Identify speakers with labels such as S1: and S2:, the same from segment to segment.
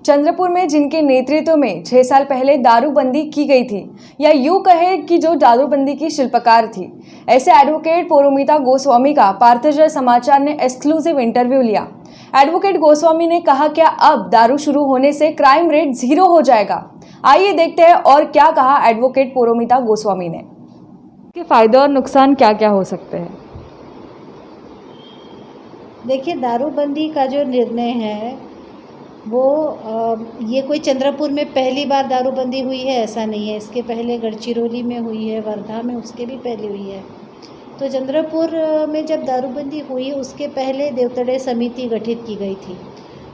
S1: चंद्रपुर में जिनके नेतृत्व में 6 साल पहले दारूबंदी की गई थी, या यूं कहे कि जो दारूबंदी की शिल्पकार थी, ऐसे एडवोकेट परोमिता गोस्वामी का पार्थजर समाचार ने एक्सक्लूसिव इंटरव्यू लिया। एडवोकेट गोस्वामी ने कहा, क्या अब दारू शुरू होने से क्राइम रेट 0 हो जाएगा? आइए देखते हैं और क्या कहा एडवोकेट परोमिता गोस्वामी ने। के फायदे और नुकसान क्या क्या हो सकते हैं?
S2: देखिए, दारूबंदी का जो निर्णय है वो ये कोई चंद्रपुर में पहली बार दारूबंदी हुई है ऐसा नहीं है। इसके पहले गढ़चिरौली में हुई है, वर्धा में उसके भी पहले हुई है। तो चंद्रपुर में जब दारूबंदी हुई उसके पहले देवतड़े समिति गठित की गई थी।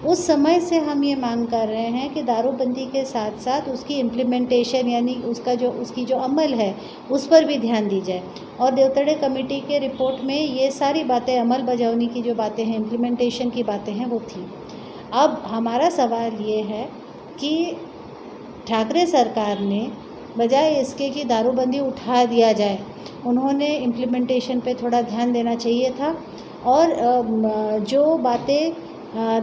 S2: उस समय से हम ये मांग कर रहे हैं कि दारूबंदी के साथ साथ उसकी इम्प्लीमेंटेशन यानी उसकी जो अमल है उस पर भी ध्यान दी जाए। और देवतड़े कमेटी के रिपोर्ट में ये सारी बातें, अमल बजावनी की जो बातें हैं, इम्प्लीमेंटेशन की बातें हैं, वो थी। अब हमारा सवाल ये है कि ठाकरे सरकार ने बजाय इसके कि दारूबंदी उठा दिया जाए, उन्होंने इम्प्लीमेंटेशन पे थोड़ा ध्यान देना चाहिए था और जो बातें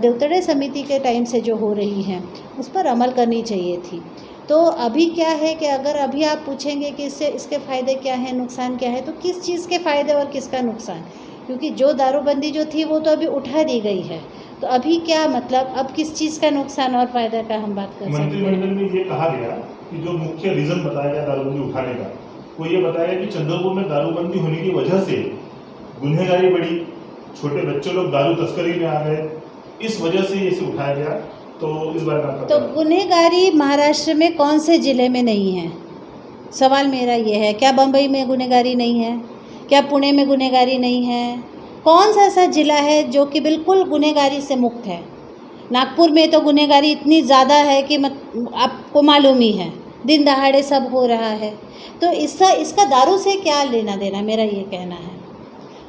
S2: देवतड़े समिति के टाइम से जो हो रही हैं उस पर अमल करनी चाहिए थी। तो अभी क्या है कि अगर अभी आप पूछेंगे कि इसके फ़ायदे क्या हैं, नुकसान क्या है, तो किस चीज़ के फ़ायदे और किसका नुकसान? क्योंकि जो दारूबंदी जो थी वो तो अभी उठा दी गई है, तो अभी क्या मतलब अब किस चीज़ का नुकसान और फायदा का हम बात कर सकते हैं?
S3: मंत्रिमंडल में ये कहा गया कि जो मुख्य रीजन बताया गया दारूबंदी उठाने का, वो ये बताया गया कि चंद्रपुर में दारूबंदी होने की वजह से गुनहगारी बढ़ी, छोटे बच्चे लोग दारू तस्करी में आ गए, इस वजह से इसे उठाया गया। तो इस बारे में
S2: तो गुनहगारी महाराष्ट्र में कौन से जिले में नहीं है? सवाल मेरा ये है, क्या बम्बई में गुनहगारी नहीं है? क्या पुणे में गुनहगारी नहीं है? कौन सा ऐसा ज़िला है जो कि बिल्कुल गुनहगारी से मुक्त है? नागपुर में तो गुनहगारी इतनी ज़्यादा है कि आपको मालूम ही है, दिन दहाड़े सब हो रहा है। तो इसका दारू से क्या लेना देना, मेरा ये कहना है।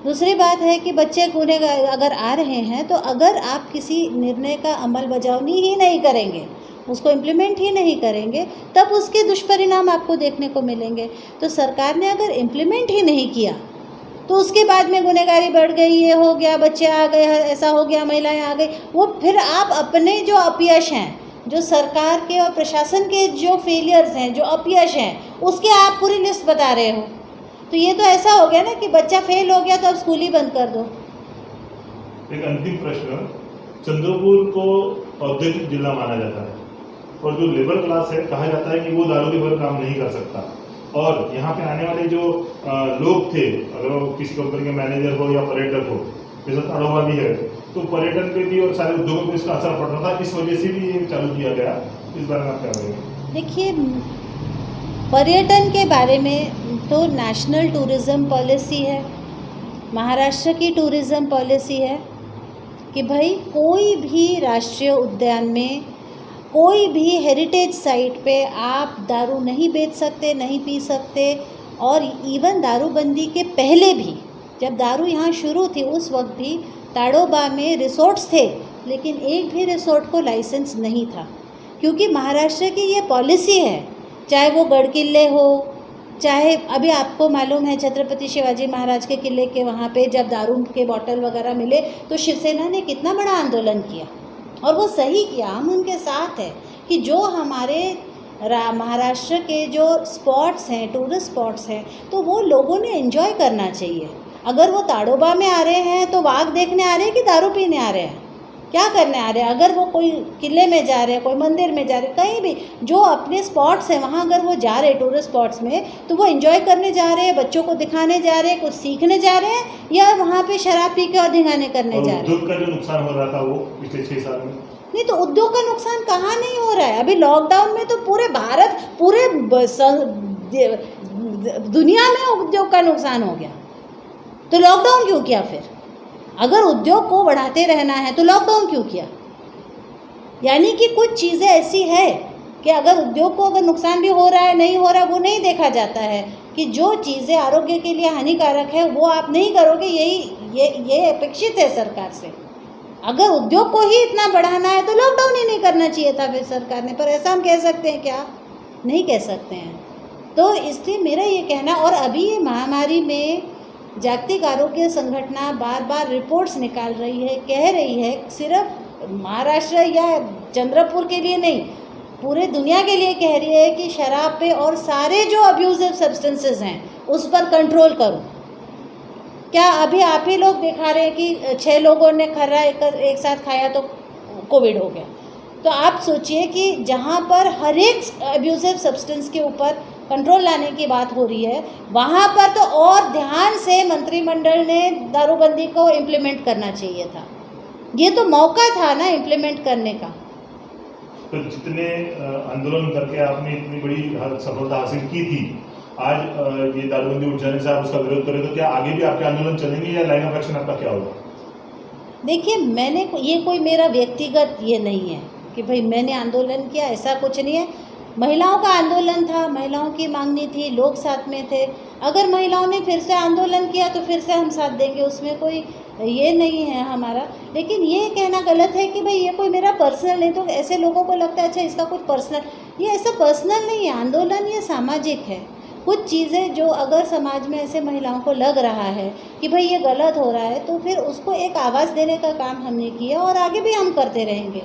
S2: दूसरी बात है कि बच्चे गुनहगार अगर आ रहे हैं तो अगर आप किसी निर्णय का अमल बजावनी ही नहीं करेंगे, उसको इम्प्लीमेंट ही नहीं करेंगे, तब उसके दुष्परिणाम आपको देखने को मिलेंगे। तो सरकार ने अगर इम्प्लीमेंट ही नहीं किया तो उसके बाद में गुनहगारी बढ़ गई, ये हो गया, बच्चे आ गए, ऐसा हो गया, महिलाएं आ गई, वो फिर आप अपने जो अपयश हैं, जो सरकार के और प्रशासन के जो फेलियर्स हैं, जो अपयश हैं, उसके आप पूरी लिस्ट बता रहे हो। तो ये तो ऐसा हो गया ना कि बच्चा फेल हो गया तो अब स्कूल ही बंद कर दो।
S3: एक अंतिम प्रश्न, चंद्रपुर को औद्योगिक जिला माना जाता है और जो लेबर क्लास है, कहा जाता है कि वो दारू के बगैर काम नहीं कर सकता, और यहाँ पे आने वाले जो लोग थे, अगर वो किसी कंपनी के मैनेजर हो या पर्यटक हो, जैसा ताड़ोबा भी है, तो पर्यटन पे भी और सारे उद्योगों पे इसका असर पड़ रहा था, इस वजह से भी ये चालू किया गया। इस बारे में आप क्या कहेंगे?
S2: देखिए, पर्यटन के बारे में तो नेशनल टूरिज़्म पॉलिसी है, महाराष्ट्र की टूरिज़्म पॉलिसी है कि भाई कोई भी राष्ट्रीय उद्यान में, कोई भी हेरिटेज साइट पे आप दारू नहीं बेच सकते, नहीं पी सकते। और इवन दारूबंदी के पहले भी, जब दारू यहाँ शुरू थी उस वक्त भी ताड़ोबा में रिसोर्ट्स थे, लेकिन एक भी रिसोर्ट को लाइसेंस नहीं था, क्योंकि महाराष्ट्र की ये पॉलिसी है। चाहे वो गढ़ किले हो, चाहे अभी आपको मालूम है छत्रपति शिवाजी महाराज के किले के वहाँ पे जब दारू के बॉटल वगैरह मिले तो शिवसेना ने कितना बड़ा आंदोलन किया, और वो सही किया, हम उनके साथ हैं कि जो हमारे महाराष्ट्र के जो स्पॉट्स हैं, टूरिस्ट स्पॉट्स हैं, तो वो लोगों ने एंजॉय करना चाहिए। अगर वो ताड़ोबा में आ रहे हैं तो वाघ देखने आ रहे हैं कि दारू पीने आ रहे हैं, क्या करने आ रहे हैं? अगर वो कोई किले में जा रहे हैं, कोई मंदिर में जा रहे हैं, कहीं भी जो अपने स्पॉट्स हैं वहाँ अगर वो जा रहे हैं टूरिस्ट स्पॉट्स में, तो वो एंजॉय करने जा रहे हैं, बच्चों को दिखाने जा रहे हैं, कुछ सीखने जा रहे हैं, या वहाँ पे शराब पी के और धिंगाने करने जा रहे हैं।
S3: उद्योग का जो नुकसान हो रहा था वो पिछले 6 साल में
S2: नहीं, तो उद्योग का नुकसान कहाँ नहीं हो रहा है? अभी लॉकडाउन में तो पूरे भारत, पूरे दुनिया में उद्योग का नुकसान हो गया। तो लॉकडाउन क्यों किया फिर? अगर उद्योग को बढ़ाते रहना है तो लॉकडाउन क्यों किया? यानी कि कुछ चीज़ें ऐसी है कि अगर उद्योग को अगर नुकसान भी हो रहा है, नहीं हो रहा, वो नहीं देखा जाता है कि जो चीज़ें आरोग्य के लिए हानिकारक है वो आप नहीं करोगे, ये अपेक्षित है सरकार से। अगर उद्योग को ही इतना बढ़ाना है तो लॉकडाउन ही नहीं करना चाहिए था फिर सरकार ने। पर ऐसा हम कह सकते हैं क्या? नहीं कह सकते हैं। तो इसलिए मेरा ये कहना, और अभी ये महामारी में जागतिक आरोग्य संगठन बार बार रिपोर्ट्स निकाल रही है, कह रही है सिर्फ महाराष्ट्र या चंद्रपुर के लिए नहीं, पूरे दुनिया के लिए कह रही है कि शराब पे और सारे जो अब्यूजिव सब्सटेंसेस हैं उस पर कंट्रोल करो। क्या अभी आप ही लोग दिखा रहे हैं कि 6 लोगों ने खर्रा एक साथ खाया तो कोविड हो गया। तो आप सोचिए कि जहाँ पर हर एक अब्यूजिव सब्सटेंस के ऊपर कंट्रोल लाने की बात हो रही है, वहाँ पर तो और ध्यान से मंत्रिमंडल ने दारूबंदी को इम्प्लीमेंट करना चाहिए था। ये तो मौका था ना इम्प्लीमेंट करने का।
S3: तो जितने आंदोलन करके आपने इतनी बड़ी सफलता हासिल की थी, आज ये दारूबंदी उठ जाने से आप उसका विरोध करें, तो क्या आगे भी आपके आंदोलन चलेंगे या लाइन ऑफ एक्शन आपका क्या होगा?
S2: देखिए, मैंने ये कोई मेरा व्यक्तिगत ये नहीं है कि भाई मैंने आंदोलन किया, ऐसा कुछ नहीं है। महिलाओं का आंदोलन था, महिलाओं की मांगनी थी, लोग साथ में थे। अगर महिलाओं ने फिर से आंदोलन किया तो फिर से हम साथ देंगे, उसमें कोई ये नहीं है हमारा। लेकिन ये कहना गलत है कि भाई ये कोई मेरा पर्सनल नहीं, तो ऐसे लोगों को लगता है अच्छा इसका कुछ पर्सनल, ये ऐसा पर्सनल नहीं है। आंदोलन ये सामाजिक है। कुछ चीज़ें जो अगर समाज में ऐसे महिलाओं को लग रहा है कि भाई ये गलत हो रहा है, तो फिर उसको एक आवाज़ देने का काम हमने किया और आगे भी हम करते रहेंगे।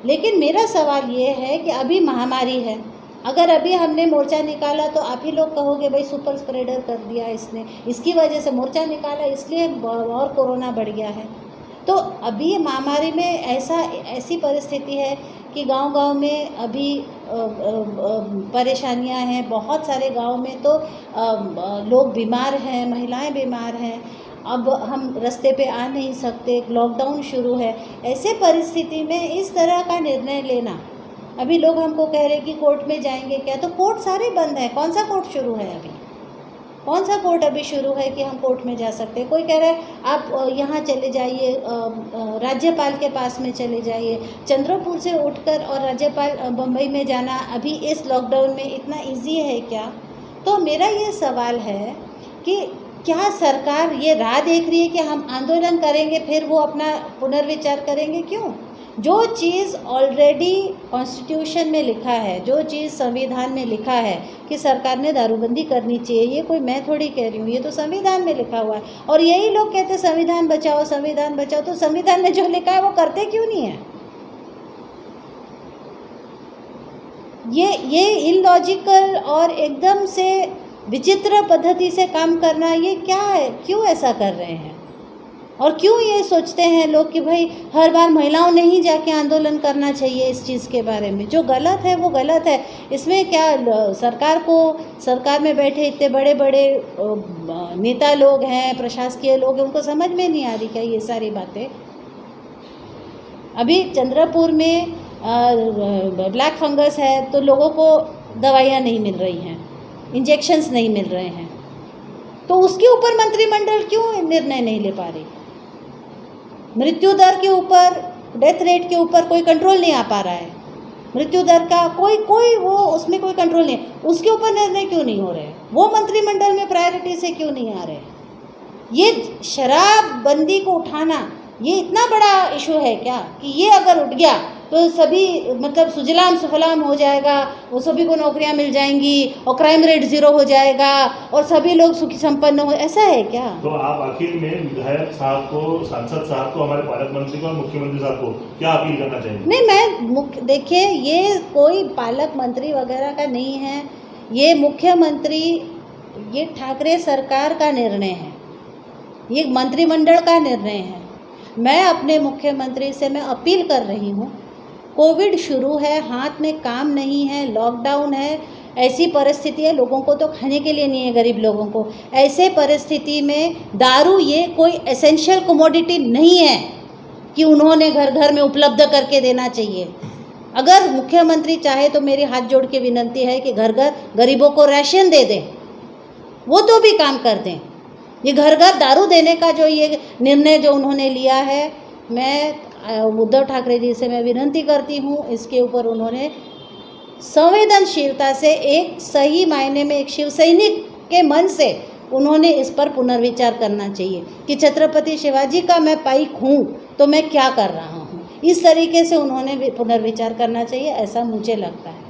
S2: लेकिन मेरा सवाल ये है कि अभी महामारी है, अगर अभी हमने मोर्चा निकाला तो आप ही लोग कहोगे भाई सुपर स्प्रेडर कर दिया इसने, इसकी वजह से मोर्चा निकाला इसलिए और कोरोना बढ़ गया है। तो अभी महामारी में ऐसी परिस्थिति है कि गांव-गांव में अभी परेशानियां हैं। बहुत सारे गांव में तो लोग बीमार हैं, महिलाएं बीमार हैं। अब हम रास्ते पे आ नहीं सकते, लॉकडाउन शुरू है। ऐसे परिस्थिति में इस तरह का निर्णय लेना, अभी लोग हमको कह रहे हैं कि कोर्ट में जाएंगे क्या, तो कोर्ट सारे बंद हैं। कौन सा कोर्ट शुरू है अभी? कौन सा कोर्ट अभी शुरू है कि हम कोर्ट में जा सकते हैं? कोई कह रहा है आप यहाँ चले जाइए, राज्यपाल के पास में चले जाइए। चंद्रपुर से उठकर और राज्यपाल बम्बई में जाना अभी इस लॉकडाउन में इतना इजी है क्या? तो मेरा ये सवाल है कि क्या सरकार ये राह देख रही है कि हम आंदोलन करेंगे फिर वो अपना पुनर्विचार करेंगे? क्यों? जो चीज़ ऑलरेडी कॉन्स्टिट्यूशन में लिखा है, जो चीज़ संविधान में लिखा है कि सरकार ने दारूबंदी करनी चाहिए, ये कोई मैं थोड़ी कह रही हूँ, ये तो संविधान में लिखा हुआ है। और यही लोग कहते हैं संविधान बचाओ, संविधान बचाओ। तो संविधान में जो लिखा है वो करते क्यों नहीं है? ये इलॉजिकल और एकदम से विचित्र पद्धति से काम करना, ये क्या है? क्यों ऐसा कर रहे हैं? और क्यों ये सोचते हैं लोग कि भाई हर बार महिलाओं ने ही जाके आंदोलन करना चाहिए इस चीज़ के बारे में? जो गलत है वो गलत है। इसमें क्या सरकार में बैठे इतने बड़े बड़े नेता लोग हैं, प्रशासकीय लोग हैं, उनको समझ में नहीं आ रही क्या ये सारी बातें? अभी चंद्रपुर में ब्लैक फंगस है तो लोगों को दवाइयाँ नहीं मिल रही हैं, इंजेक्शन्स नहीं मिल रहे हैं, तो उसके ऊपर मंत्रिमंडल क्यों निर्णय नहीं ले पा रही? मृत्यु दर के ऊपर, डेथ रेट के ऊपर कोई कंट्रोल नहीं आ पा रहा है। मृत्यु दर का कोई वो उसमें कोई कंट्रोल नहीं, उसके ऊपर निर्णय क्यों नहीं हो रहे? वो मंत्रिमंडल में प्रायोरिटी से क्यों नहीं आ रहे? ये शराबबंदी को उठाना ये इतना बड़ा इशू है क्या कि ये अगर उठ गया तो सभी मतलब सुजलाम सुफलाम हो जाएगा, वो सभी को नौकरियां मिल जाएंगी और क्राइम रेट 0 हो जाएगा और सभी लोग सुखी संपन्न हो, ऐसा है क्या?
S3: तो आप आखिर में विधायक साहब को, सांसद साहब को, हमारे पालक मंत्री को और मुख्यमंत्री साहब को क्या अपील करना चाहिए?
S2: नहीं, देखिए ये कोई पालक मंत्री वगैरह का नहीं है, ये मुख्यमंत्री, ये ठाकरे सरकार का निर्णय है, ये मंत्रिमंडल का निर्णय है। मैं अपने मुख्यमंत्री से मैं अपील कर रही हूँ, कोविड शुरू है, हाथ में काम नहीं है, लॉकडाउन है, ऐसी परिस्थिति है, लोगों को तो खाने के लिए नहीं है, गरीब लोगों को। ऐसे परिस्थिति में दारू ये कोई एसेंशियल कमोडिटी नहीं है कि उन्होंने घर घर में उपलब्ध करके देना चाहिए। अगर मुख्यमंत्री चाहे तो मेरी हाथ जोड़ के विनती है कि घर घर गरीबों को राशन दे दें, वो तो भी काम कर दें। ये घर घर दारू देने का जो ये निर्णय जो उन्होंने लिया है, मैं उद्धव ठाकरे जी से मैं विनती करती हूँ, इसके ऊपर उन्होंने संवेदनशीलता से, एक सही मायने में एक शिव सैनिक के मन से उन्होंने इस पर पुनर्विचार करना चाहिए कि छत्रपति शिवाजी का मैं पाइक हूँ तो मैं क्या कर रहा हूँ। इस तरीके से उन्होंने पुनर्विचार करना चाहिए, ऐसा मुझे लगता है।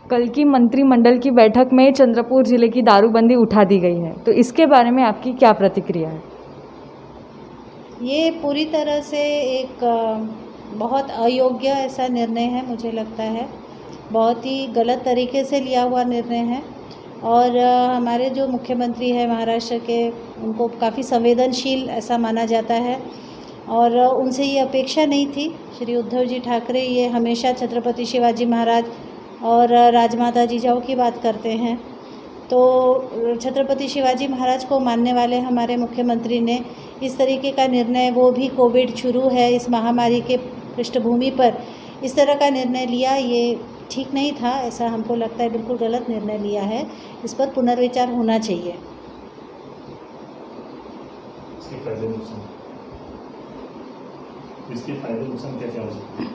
S1: कल की मंत्रिमंडल की बैठक में चंद्रपुर जिले की दारूबंदी उठा दी गई है, तो इसके बारे में आपकी क्या प्रतिक्रिया है?
S2: ये पूरी तरह से एक बहुत अयोग्य ऐसा निर्णय है, मुझे लगता है बहुत ही गलत तरीके से लिया हुआ निर्णय है। और हमारे जो मुख्यमंत्री हैं महाराष्ट्र के, उनको काफ़ी संवेदनशील ऐसा माना जाता है और उनसे ये अपेक्षा नहीं थी। श्री उद्धव जी ठाकरे ये हमेशा छत्रपति शिवाजी महाराज और राजमाता जिजाऊ की बात करते हैं, तो छत्रपति शिवाजी महाराज को मानने वाले हमारे मुख्यमंत्री ने इस तरीके का निर्णय, वो भी कोविड शुरू है इस महामारी के पृष्ठभूमि पर, इस तरह का निर्णय लिया, ये ठीक नहीं था। ऐसा हमको लगता है बिल्कुल गलत निर्णय लिया है, इस पर पुनर्विचार होना चाहिए।
S3: इसके फायदे नुकसान क्या क्या हो सकते हैं?